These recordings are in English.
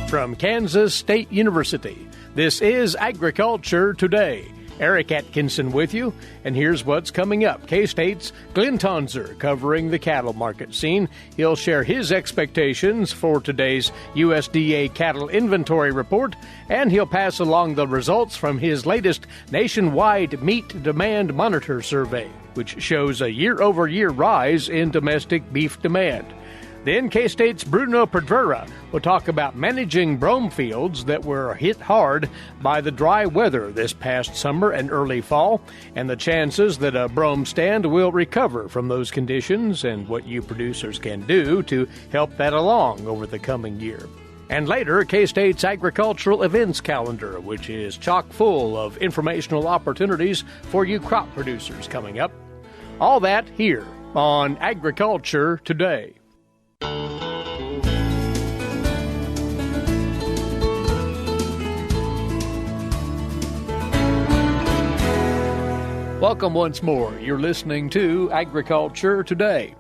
From Kansas State University, this is Agriculture Today. Eric Atkinson with you, and here's what's coming up. K-State's Glynn Tonsor covering the cattle market scene. He'll share his expectations for today's USDA Cattle Inventory Report, and he'll pass along the results from his latest nationwide meat demand monitor survey, which shows a year-over-year rise in domestic beef demand. Then K-State's Bruno Pedreira will talk about managing brome fields that were hit hard by the dry weather this past summer and early fall, and the chances that a brome stand will recover from those conditions and what you producers can do to help that along over the coming year. And later, K-State's agricultural events calendar, which is chock full of informational opportunities for you crop producers coming up. All that here on Agriculture Today. Welcome once more. You're listening to Agriculture Today.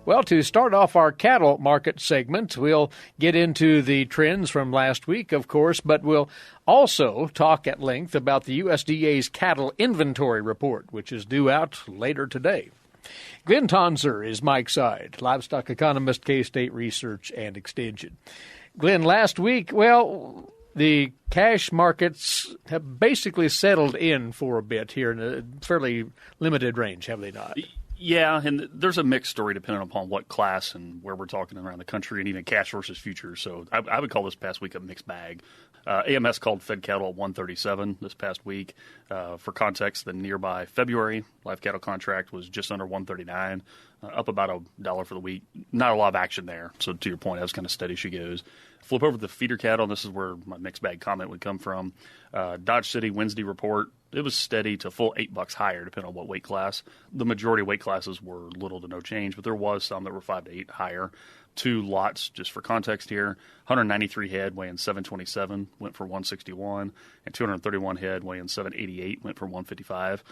Well, to start off our cattle market segment, we'll get into the trends from last week, of course, but we'll also talk at length about the USDA's Cattle Inventory Report, which is due out later today. Glynn Tonsor is Mike's side, livestock economist, K-State Research and Extension. Glynn, last week, well, the cash markets have basically settled in for a bit here in a fairly limited range, have they not? Yeah, and there's a mixed story depending upon what class and where we're talking around the country, and even cash versus futures. So I would call this past week a mixed bag. AMS called Fed cattle at 137 this past week. For context, the nearby February live cattle contract was just under 139, up about $1 for the week. Not a lot of action there. So to your point, that was kind of steady as she goes. Flip over to the feeder cattle, and this is where my mixed bag comment would come from. Dodge City Wednesday report, it was steady to full $8 higher, depending on what weight class. The majority of weight classes were little to no change, but there was some that were 5 to 8 higher. 2 lots, just for context here, 193 head weighing 727 went for 161, and 231 head weighing 788 went for 155.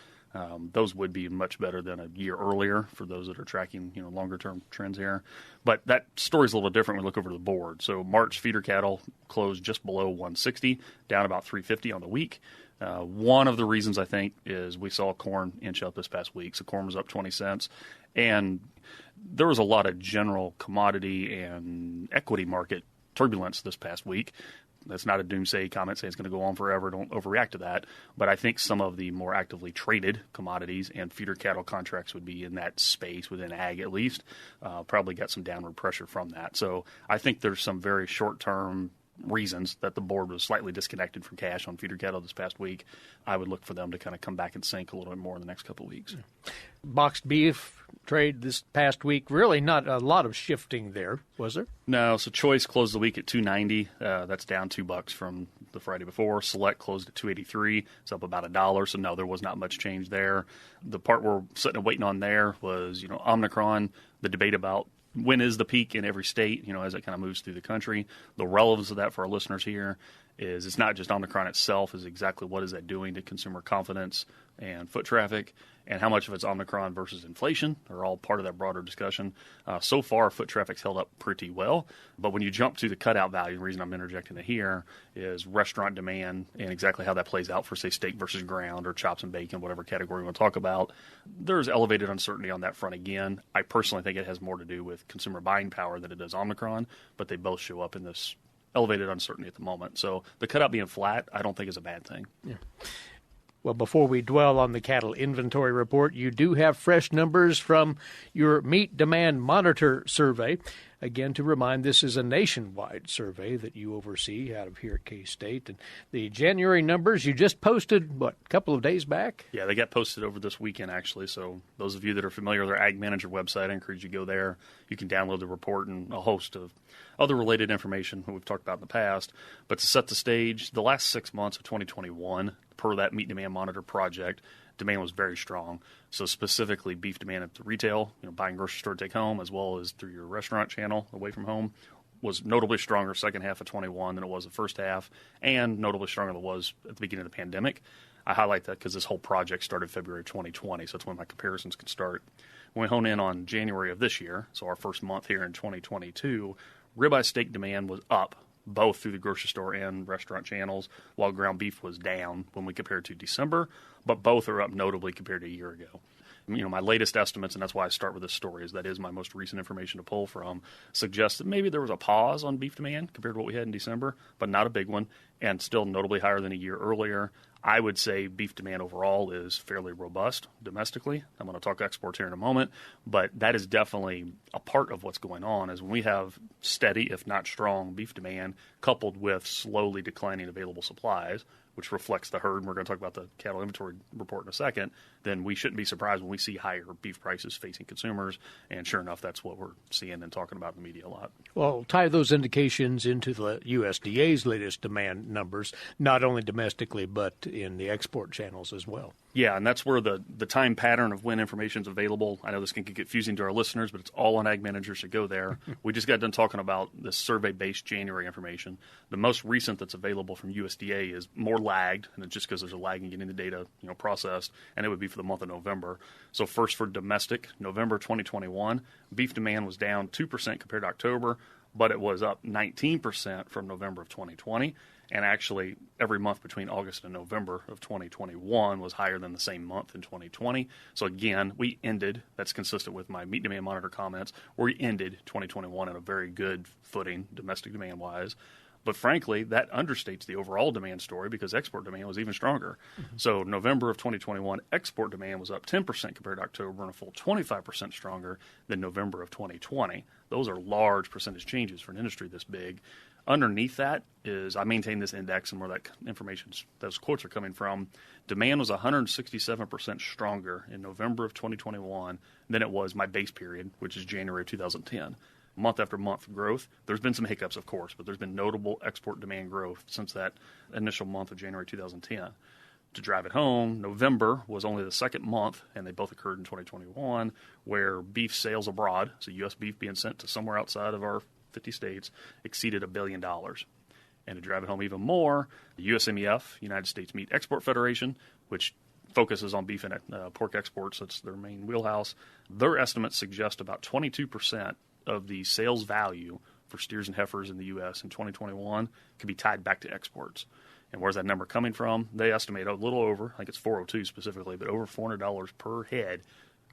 Those would be much better than a year earlier for those that are tracking, longer-term trends here. But that story's a little different when we look over the board. So March feeder cattle closed just below 160, down about 350 on the week. One of the reasons, I think, is we saw corn inch up this past week. So corn was up 20 cents. And there was a lot of general commodity and equity market turbulence this past week. That's not a doomsday comment saying it's going to go on forever. Don't overreact to that. But I think some of the more actively traded commodities and feeder cattle contracts would be in that space, within ag at least, probably got some downward pressure from that. So I think there's some very short-term reasons that the board was slightly disconnected from cash on feeder cattle this past week. I would look for them to kind of come back and sync a little bit more in the next couple of weeks. Boxed beef trade this past week, really not a lot of shifting there, was there? No, so Choice closed the week at $2.90. That's down $2 from the Friday before. Select closed at $2.83. It's up about $1. So no, there was not much change there. The part we're sitting and waiting on there was, Omicron, the debate about when is the peak in every state, as it kind of moves through the country. The relevance of that for our listeners here is it's not just Omicron itself, is exactly what is that doing to consumer confidence and foot traffic, and how much of it's Omicron versus inflation are all part of that broader discussion. So far, foot traffic's held up pretty well, but when you jump to the cutout value, the reason I'm interjecting it here is restaurant demand and exactly how that plays out for, say, steak versus ground or chops and bacon, whatever category we want to talk about. There's elevated uncertainty on that front again. I personally think it has more to do with consumer buying power than it does Omicron, but they both show up in this elevated uncertainty at the moment. So the cutout being flat, I don't think is a bad thing. Yeah. Well, before we dwell on the cattle inventory report, you do have fresh numbers from your meat demand monitor survey. Again, to remind, this is a nationwide survey that you oversee out of here at K-State. And the January numbers you just posted, a couple of days back? Yeah, they got posted over this weekend, actually. So those of you that are familiar with our Ag Manager website, I encourage you to go there. You can download the report and a host of other related information that we've talked about in the past. But to set the stage, the last 6 months of 2021, per that Meat Demand Monitor project, demand was very strong. So specifically beef demand at the retail, buying grocery store to take home, as well as through your restaurant channel away from home, was notably stronger second half of 21 than it was the first half, and notably stronger than it was at the beginning of the pandemic. I highlight that because this whole project started February 2020, so that's when my comparisons can start. When we hone in on January of this year, so our first month here in 2022, ribeye steak demand was up both through the grocery store and restaurant channels, while ground beef was down when we compared to December, but both are up notably compared to a year ago. My latest estimates, and that's why I start with this story, is that is my most recent information to pull from, suggests that maybe there was a pause on beef demand compared to what we had in December, but not a big one, and still notably higher than a year earlier. I would say beef demand overall is fairly robust domestically. I'm going to talk exports here in a moment, but that is definitely a part of what's going on, is when we have steady, if not strong, beef demand coupled with slowly declining available supplies, which reflects the herd, and we're going to talk about the Cattle Inventory Report in a second, then we shouldn't be surprised when we see higher beef prices facing consumers. And sure enough, that's what we're seeing and talking about in the media a lot. Well, tie those indications into the USDA's latest demand numbers, not only domestically, but in the export channels as well. Yeah, and that's where the time pattern of when information is available. I know this can get confusing to our listeners, but it's all on ag managers to go there. We just got done talking about the survey-based January information. The most recent that's available from USDA is more lagged, and it's just because there's a lag in getting the data processed, and it would be for the month of November. So first for domestic, November 2021, beef demand was down 2% compared to October, but it was up 19% from November of 2020. And actually, every month between August and November of 2021 was higher than the same month in 2020. So again, we ended, that's consistent with my Meat Demand Monitor comments, we ended 2021 on a very good footing, domestic demand-wise. But frankly, that understates the overall demand story because export demand was even stronger. Mm-hmm. So November of 2021, export demand was up 10% compared to October and a full 25% stronger than November of 2020. Those are large percentage changes for an industry this big. Underneath that is, I maintain this index and where that information, those quotes are coming from. Demand was 167% stronger in November of 2021 than it was my base period, which is January of 2010. Month after month growth. There's been some hiccups, of course, but there's been notable export demand growth since that initial month of January 2010. To drive it home, November was only the second month, and they both occurred in 2021, where beef sales abroad, so U.S. beef being sent to somewhere outside of our 50 states, exceeded $1 billion. And to drive it home even more, the USMEF, United States Meat Export Federation, which focuses on beef and pork exports, that's their main wheelhouse, their estimates suggest about 22% of the sales value for steers and heifers in the U.S. in 2021 could be tied back to exports. And where's that number coming from? They estimate a little over, I think it's 402 specifically, but over $400 per head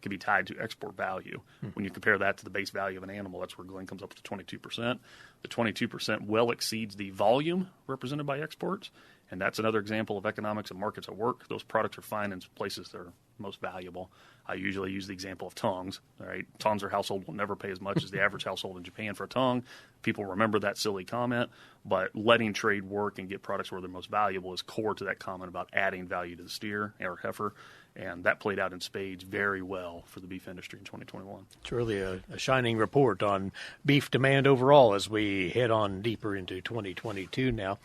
could be tied to export value. When you compare that to the base value of an animal, that's where Glynn comes up to 22%. The 22% well exceeds the volume represented by exports, and that's another example of economics and markets at work. Those products are found in places that are most valuable. I usually use the example of tongues. All right, Tonsor household will never pay as much as the average household in Japan for a tongue. People remember that silly comment, but letting trade work and get products where they're most valuable is core to that comment about adding value to the steer or heifer, and that played out in spades very well for the beef industry in 2021. It's really a shining report on beef demand overall as we head on deeper into 2022 now.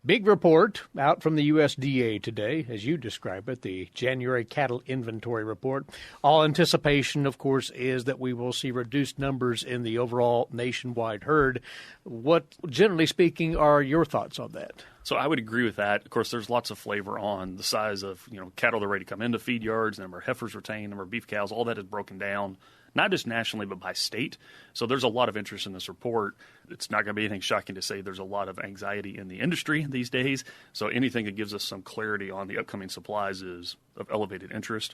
Big report out from the USDA today, as you describe it, the January Cattle Inventory Report. All anticipation, of course, is that we will see reduced numbers in the overall nationwide herd. What, generally speaking, are your thoughts on that? So I would agree with that. Of course, there's lots of flavor on the size of cattle that are ready to come into feed yards, the number of heifers retained, number of beef cows. All that is broken down, not just nationally, but by state. So there's a lot of interest in this report. It's not going to be anything shocking to say there's a lot of anxiety in the industry these days. So anything that gives us some clarity on the upcoming supplies is of elevated interest.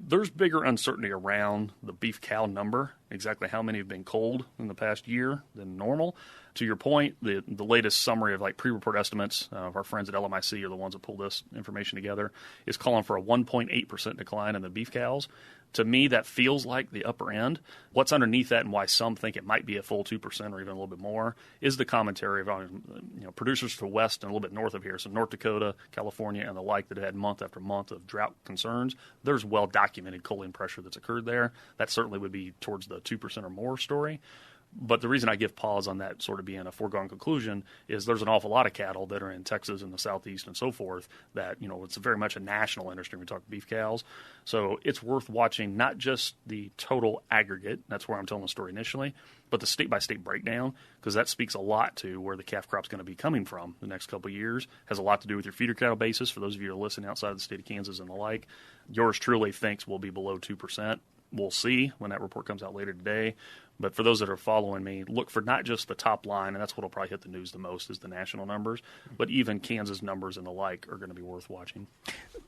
There's bigger uncertainty around the beef cow number, exactly how many have been culled in the past year than normal. To your point, the latest summary of pre-report estimates of our friends at LMIC are the ones that pull this information together, is calling for a 1.8% decline in the beef cows. To me, that feels like the upper end. What's underneath that and why some think it might be a full 2% or even a little bit more is the commentary of producers to the west and a little bit north of here, so North Dakota, California, and the like, that have had month after month of drought concerns. There's well-documented culling pressure that's occurred there. That certainly would be towards the 2% or more story. But the reason I give pause on that sort of being a foregone conclusion is there's an awful lot of cattle that are in Texas and the Southeast and so forth that, it's very much a national industry when we talk beef cows. So it's worth watching not just the total aggregate, that's where I'm telling the story initially, but the state-by-state breakdown, because that speaks a lot to where the calf crop's going to be coming from the next couple of years. Has a lot to do with your feeder cattle basis. For those of you who are listening outside of the state of Kansas and the like, yours truly thinks we'll be below 2%. We'll see when that report comes out later today. But for those that are following me, look for not just the top line, and that's what will probably hit the news the most is the national numbers, but even Kansas numbers and the like are going to be worth watching.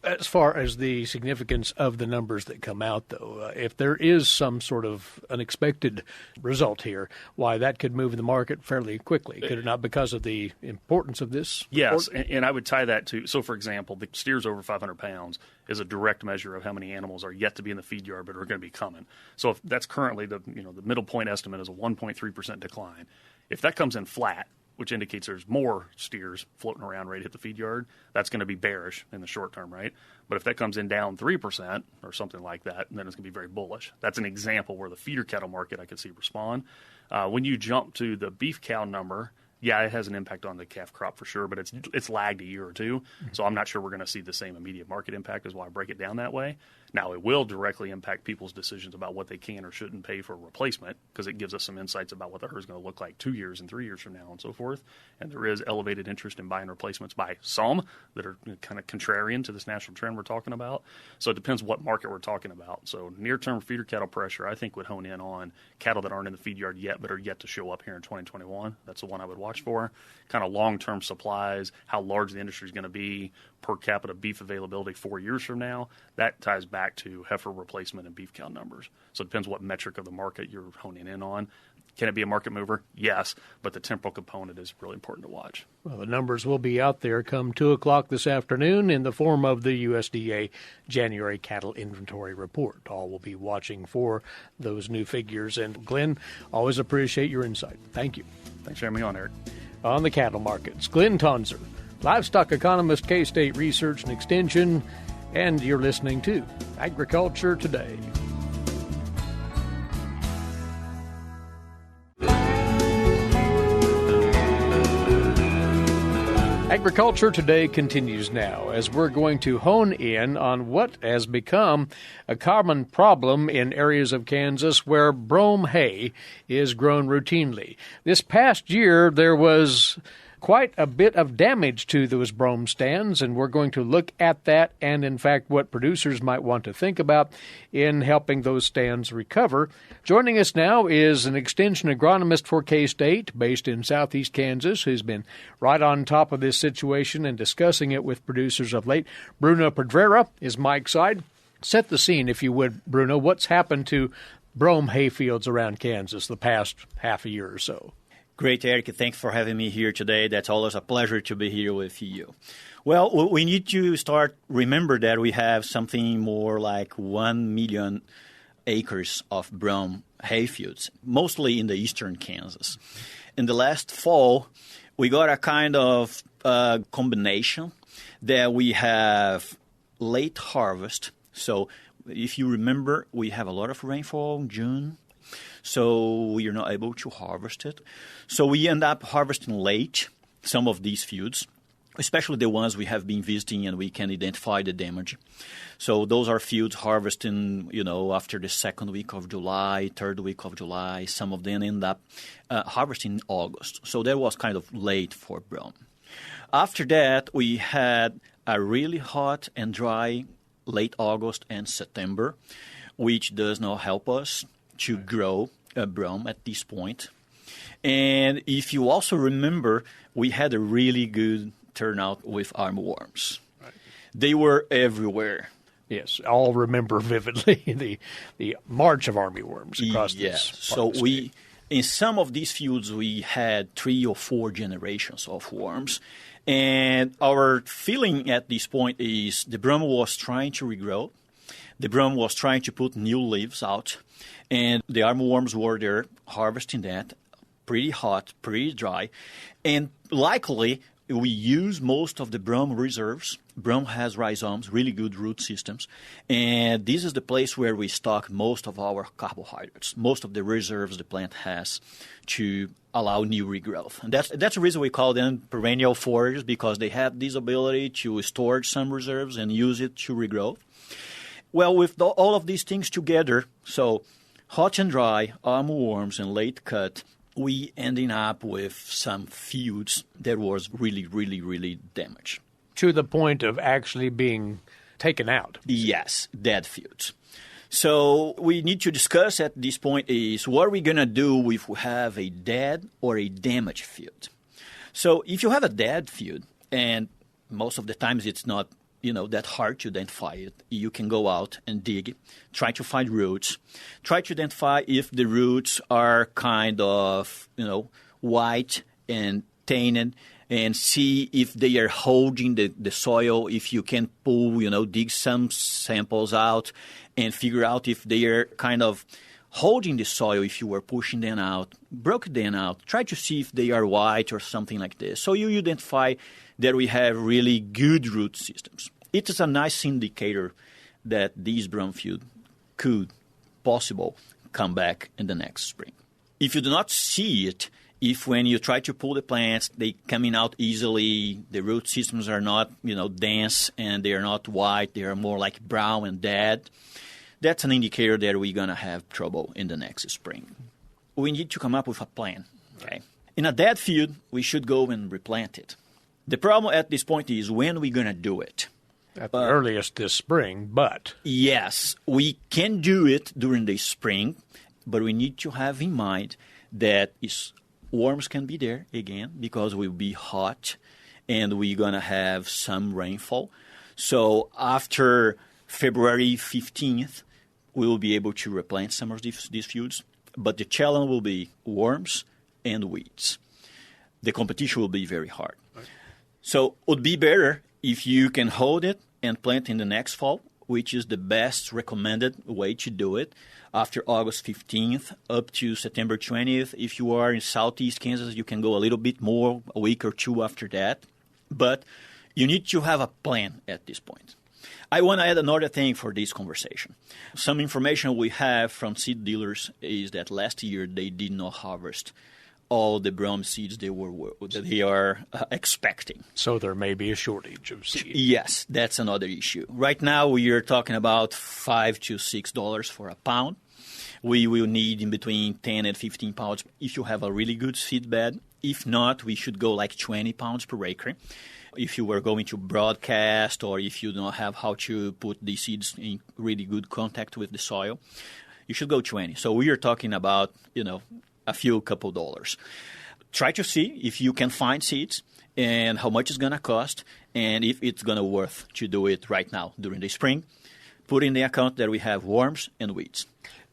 As far as the significance of the numbers that come out, though, if there is some sort of unexpected result here, why that could move the market fairly quickly. Could it not, because of the importance of this? Yes, and I would tie that to, so for example, the steers over 500 pounds is a direct measure of how many animals are yet to be in the feed yard but are going to be coming. So if that's currently the middle point estimate is a 1.3% decline. If that comes in flat, which indicates there's more steers floating around ready to hit the feed yard, that's going to be bearish in the short term, right? But if that comes in down 3% or something like that, then it's going to be very bullish. That's an example where the feeder cattle market I could see respond. When you jump to the beef cow number, yeah, it has an impact on the calf crop for sure, but it's lagged a year or two, so I'm not sure we're going to see the same immediate market impact is why I break it down that way. Now, it will directly impact people's decisions about what they can or shouldn't pay for a replacement because it gives us some insights about what the herd is going to look like 2 years and 3 years from now and so forth. And there is elevated interest in buying replacements by some that are kind of contrarian to this national trend we're talking about. So it depends what market we're talking about. So near-term feeder cattle pressure, I think, would hone in on cattle that aren't in the feed yard yet but are yet to show up here in 2021. That's the one I would watch for. Kind of long-term supplies, how large the industry is going to be, per capita beef availability 4 years from now. That ties back to heifer replacement and beef cow numbers. So it depends what metric of the market you're honing in on. Can it be a market mover? Yes, but the temporal component is really important to watch. Well, the numbers will be out there come 2 o'clock this afternoon in the form of the USDA January Cattle Inventory Report. All will be watching for those new figures. And, Glynn, always appreciate your insight. Thank you. Thanks for having me on, Eric. On the cattle markets, Glynn Tonsor, livestock economist, K-State Research and Extension, and you're listening to Agriculture Today. Agriculture Today continues now as we're going to hone in on what has become a common problem in areas of Kansas where brome hay is grown routinely. This past year, there was quite a bit of damage to those brome stands, and we're going to look at that and, in fact, what producers might want to think about in helping those stands recover. Joining us now is an extension agronomist for K-State based in southeast Kansas who's been right on top of this situation and discussing it with producers of late. Bruno Pedreira is Mike's side. Set the scene, if you would, Bruno. What's happened to brome hay fields around Kansas the past half a year or so? Great, Eric. Thanks for having me here today. That's always a pleasure to be here with you. Well, we need to remember that we have something more like 1 million acres of brome hay fields, mostly in the eastern Kansas. In the last fall, we got a kind of combination that we have late harvest. So if you remember, we have a lot of rainfall in June. So we are not able to harvest it. So we end up harvesting late some of these fields, especially the ones we have been visiting and we can identify the damage. So those are fields harvesting, after the second week of July, third week of July. Some of them end up harvesting in August. So that was kind of late for brome. After that, we had a really hot and dry late August and September, which does not help us to grow brome at this point. And if you also remember, we had a really good turnout with armyworms. Right. They were everywhere. Yes, all remember vividly the march of armyworms across this part of the state. In some of these fields, we had 3 or 4 generations of worms. And our feeling at this point is the brome was trying to regrow. The brome was trying to put new leaves out. And the armyworms were there harvesting that, pretty hot, pretty dry. And likely, we use most of the brome reserves. Brome has rhizomes, really good root systems. And this is the place where we stock most of our carbohydrates, most of the reserves the plant has to allow new regrowth. And that's the reason we call them perennial foragers, because they have this ability to store some reserves and use it to regrow. Well, with all of these things together, so hot and dry, armyworms, and late cut, we ending up with some fields that was really, really, really damaged. To the point of actually being taken out. Yes, dead fields. So we need to discuss at this point is what are we going to do if we have a dead or a damaged field. So if you have a dead field, and most of the times it's not that hard to identify it, you can go out and dig, try to find roots, try to identify if the roots are kind of white and tainted, and see if they are holding the soil, if you can dig some samples out and figure out if they are kind of holding the soil, if you were pushing them out, broke them out, try to see if they are white or something like this. So you identify that we have really good root systems. It is a nice indicator that these brome field could possible come back in the next spring. If you do not see it, if when you try to pull the plants, they coming out easily, the root systems are not, dense and they are not white, they are more like brown and dead, that's an indicator that we're going to have trouble in the next spring. We need to come up with a plan, okay? In a dead field, we should go and replant it. The problem at this point is when we're going to do it. At the earliest this spring, but... Yes, we can do it during the spring, but we need to have in mind that worms can be there again because it will be hot and we're going to have some rainfall. So after February 15th, we will be able to replant some of these fields. But the challenge will be worms and weeds. The competition will be very hard. Right. So it would be better if you can hold it and plant in the next fall, which is the best recommended way to do it, after August 15th up to September 20th. If you are in southeast Kansas, you can go a little bit more, a week or two after that. But you need to have a plan at this point. I want to add another thing for this conversation. Some information we have from seed dealers is that last year they did not harvest all the brome seeds that they are expecting. So there may be a shortage of seed. Yes, that's another issue. Right now we are talking about $5 to $6 for a pound. We will need in between 10 and 15 pounds if you have a really good seed bed. If not, we should go like 20 pounds per acre. If you were going to broadcast or if you don't have how to put the seeds in really good contact with the soil, you should go 20. So we are talking about, a couple dollars. Try to see if you can find seeds and how much it's going to cost and if it's going to worth to do it right now during the spring. Put in the account that we have worms and weeds.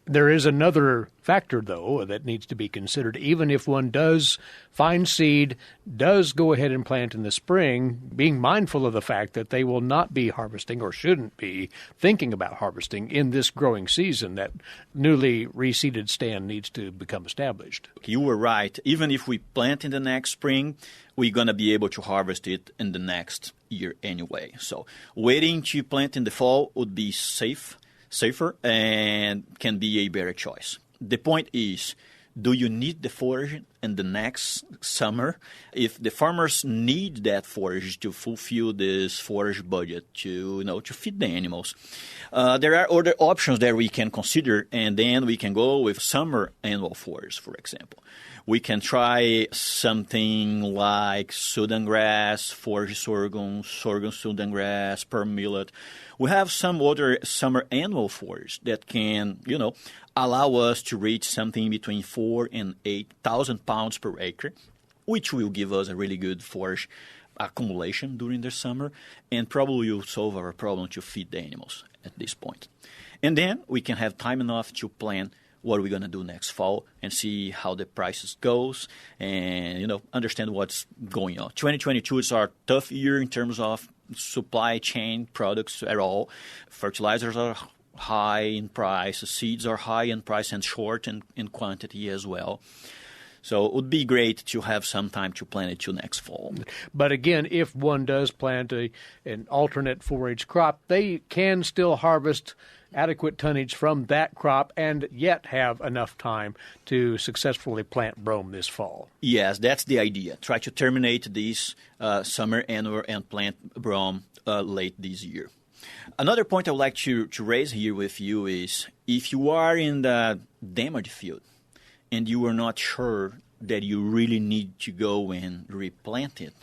There is another factor, though, that needs to be considered. Even if one does find seed, does go ahead and plant in the spring, being mindful of the fact that they will not be harvesting or shouldn't be thinking about harvesting in this growing season, that newly reseeded stand needs to become established. You were right. Even if we plant in the next spring, we're going to be able to harvest it in the next year anyway. So waiting to plant in the fall would be safer and can be a better choice. The point is, do you need the forage in the next summer? If the farmers need that forage to fulfill this forage budget to feed the animals, there are other options that we can consider, and then we can go with summer annual forage, for example. We can try something like Sudan grass, forage sorghum Sudan grass, pearl millet. We have some other summer annual forage that can, allow us to reach something between 4,000 and 8,000 pounds per acre, which will give us a really good forage accumulation during the summer and probably will solve our problem to feed the animals at this point. And then we can have time enough to plan what we're going to do next fall and see how the prices goes and, understand what's going on. 2022 is our tough year in terms of supply chain products at all. Fertilizers are high in price, seeds are high in price and short in quantity as well. So it would be great to have some time to plant it to next fall. But again, if one does plant an alternate forage crop, they can still harvest adequate tonnage from that crop and yet have enough time to successfully plant brome this fall. Yes, that's the idea. Try to terminate this summer and plant brome late this year. Another point I would like to raise here with you is if you are in the damaged field and you are not sure that you really need to go and replant it,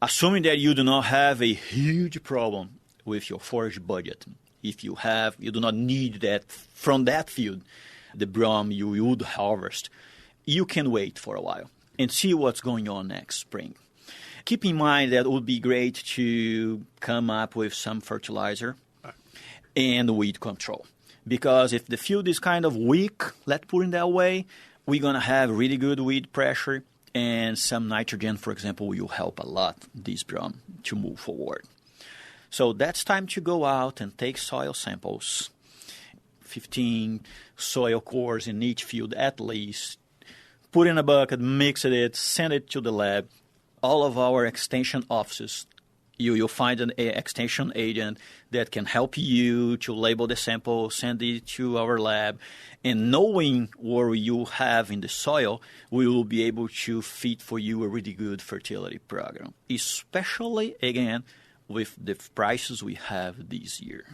assuming that you do not have a huge problem with your forage budget, if you do not need that from that field, the brome you would harvest, you can wait for a while and see what's going on next spring. Keep in mind that it would be great to come up with some fertilizer and weed control. Because if the field is kind of weak, let's put it that way, we're going to have really good weed pressure, and some nitrogen, for example, will help a lot this brome to move forward. So that's time to go out and take soil samples, 15 soil cores in each field at least, put in a bucket, mix it, send it to the lab. All of our extension offices, you'll find an extension agent that can help you to label the sample, send it to our lab, and knowing what you have in the soil, we will be able to fit for you a really good fertility program, especially, again, with the prices we have this year.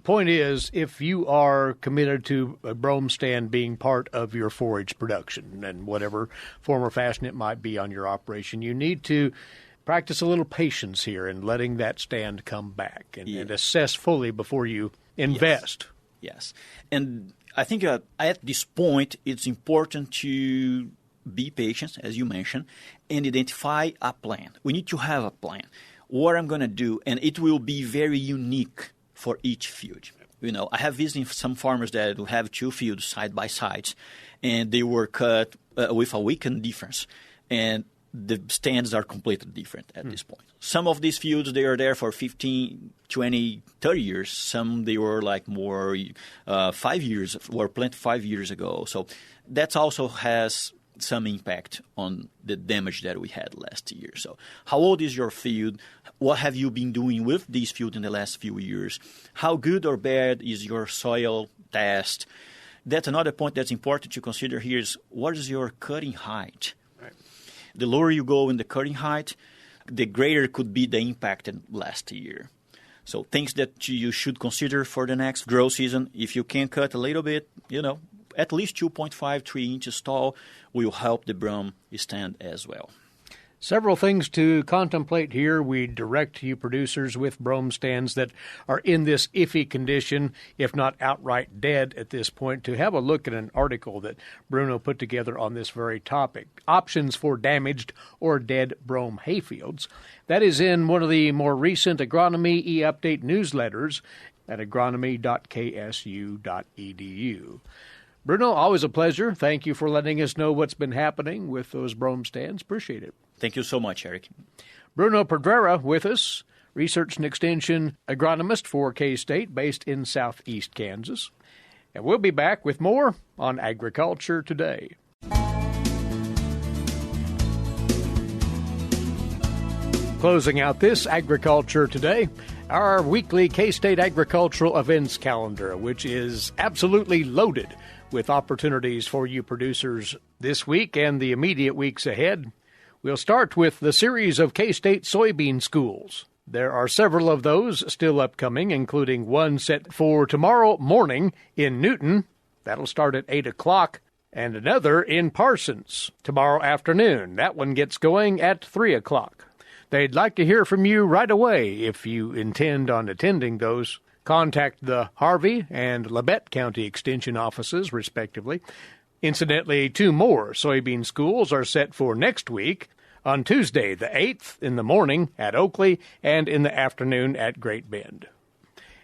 Point is, if you are committed to a brome stand being part of your forage production, and whatever form or fashion it might be on your operation, you need to practice a little patience here in letting that stand come back and assess fully before you invest. Yes. And I think at this point, it's important to be patient, as you mentioned, and identify a plan. We need to have a plan. What I'm going to do, and it will be very unique for each field. I have visited some farmers that have two fields side by side, and they were cut with a weekend difference. And the stands are completely different at this point. Some of these fields, they are there for 15, 20, 30 years. Some, they were like more 5 years, were planted 5 years ago. So that also has some impact on the damage that we had last year. So how old is your field? What have you been doing with this field in the last few years? How good or bad is your soil test? That's another point that's important to consider here is what is your cutting height? The lower you go in the cutting height, the greater could be the impact last year. So things that you should consider for the next grow season, if you can cut a little bit, at least 2.5, 3 inches tall will help the brome stand as well. Several things to contemplate here. We direct you producers with brome stands that are in this iffy condition, if not outright dead at this point, to have a look at an article that Bruno put together on this very topic, Options for Damaged or Dead Brome Hayfields. That is in one of the more recent Agronomy e-update newsletters at agronomy.ksu.edu. Bruno, always a pleasure. Thank you for letting us know what's been happening with those brome stands. Appreciate it. Thank you so much, Eric. Bruno Pedreira with us, research and extension agronomist for K-State based in southeast Kansas. And we'll be back with more on Agriculture Today. Closing out this Agriculture Today, our weekly K-State agricultural events calendar, which is absolutely loaded with opportunities for you producers this week and the immediate weeks ahead. We'll start with the series of K-State soybean schools. There are several of those still upcoming, including one set for tomorrow morning in Newton. That'll start at 8 o'clock. And another in Parsons tomorrow afternoon. That one gets going at 3 o'clock. They'd like to hear from you right away if you intend on attending those. Contact the Harvey and Labette County Extension offices, respectively. Incidentally, 2 more soybean schools are set for next week, on Tuesday the 8th in the morning at Oakley and in the afternoon at Great Bend.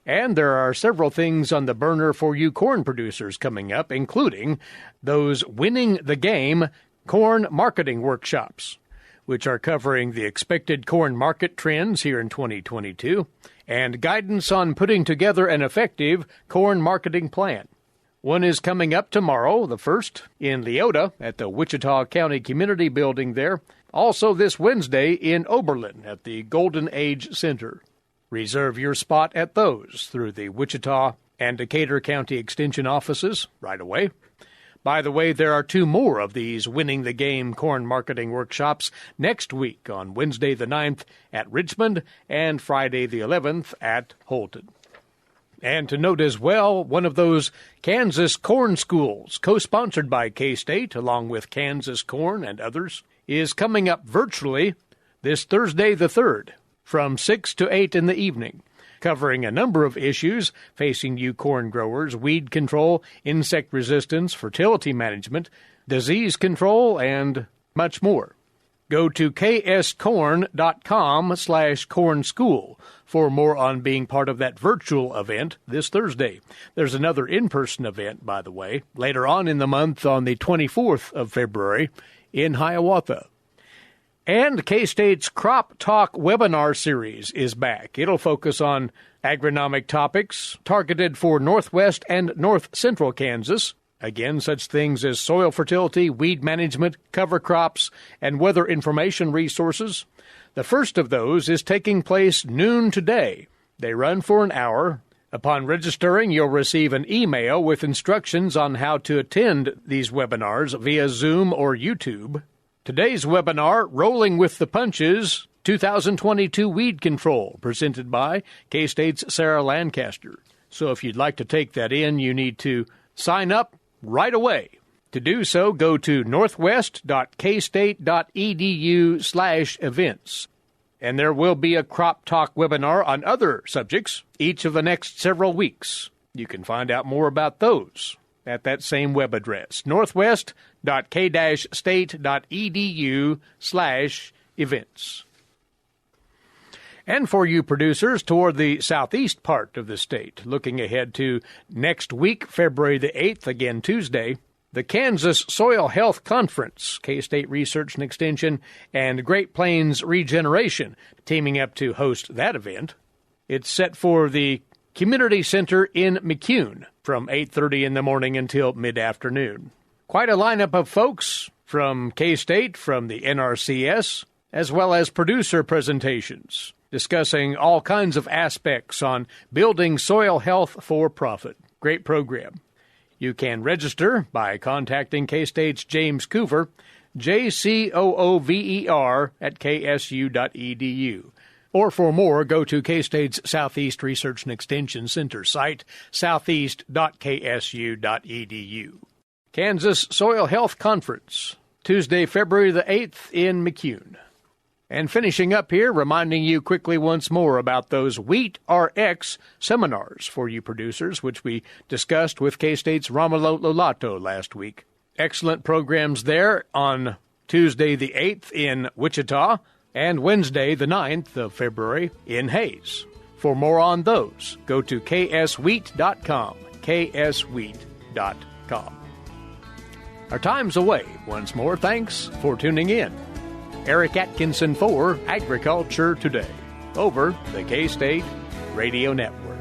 And there are several things on the burner for you corn producers coming up, including those Winning the Game corn marketing workshops, which are covering the expected corn market trends here in 2022, and guidance on putting together an effective corn marketing plan. One is coming up tomorrow, the 1st, in Leota at the Wichita County Community Building there. Also this Wednesday in Oberlin at the Golden Age Center. Reserve your spot at those through the Wichita and Decatur County Extension offices right away. By the way, there are 2 more of these Winning the Game corn marketing workshops next week on Wednesday the 9th at Richmond and Friday the 11th at Holton. And to note as well, one of those Kansas Corn Schools, co-sponsored by K-State, along with Kansas Corn and others, is coming up virtually this Thursday the 3rd, from 6 to 8 in the evening. covering a number of issues facing you corn growers: weed control, insect resistance, fertility management, disease control, and much more. Go to kscorn.com/corn school for more on being part of that virtual event this Thursday. There's another in-person event, by the way, later on in the month on the 24th of February in Hiawatha. And K-State's Crop Talk webinar series is back. It'll focus on agronomic topics targeted for Northwest and North Central Kansas. Again, such things as soil fertility, weed management, cover crops, and weather information resources. The first of those is taking place noon today. They run for an hour. Upon registering, you'll receive an email with instructions on how to attend these webinars via Zoom or YouTube. Today's webinar, Rolling with the Punches, 2022 Weed Control, presented by K-State's Sarah Lancaster. So if you'd like to take that in, you need to sign up right away. To do so, go to northwest.kstate.edu/events. And there will be a Crop Talk webinar on other subjects each of the next several weeks. You can find out more about those at that same web address, northwest.k-state.edu/events. And for you producers toward the southeast part of the state, looking ahead to next week, February the 8th, again Tuesday, the Kansas Soil Health Conference, K-State Research and Extension, and Great Plains Regeneration teaming up to host that event. It's set for the Community Center in McCune from 8:30 in the morning until mid-afternoon. Quite a lineup of folks from K-State, from the NRCS, as well as producer presentations, discussing all kinds of aspects on building soil health for profit. Great program. You can register by contacting K-State's James Coover, JCOOVER @ksu.edu. Or for more, go to K-State's Southeast Research and Extension Center site, southeast.ksu.edu. Kansas Soil Health Conference, Tuesday, February the 8th in McCune. And finishing up here, reminding you quickly once more about those Wheat RX seminars for you producers, which we discussed with K-State's Romulo Lolato last week. Excellent programs there on Tuesday the 8th in Wichita and Wednesday the 9th of February in Hayes. For more on those, go to kswheat.com, kswheat.com. Our time's away once more. Thanks for tuning in. Eric Atkinson for Agriculture Today, over the K-State Radio Network.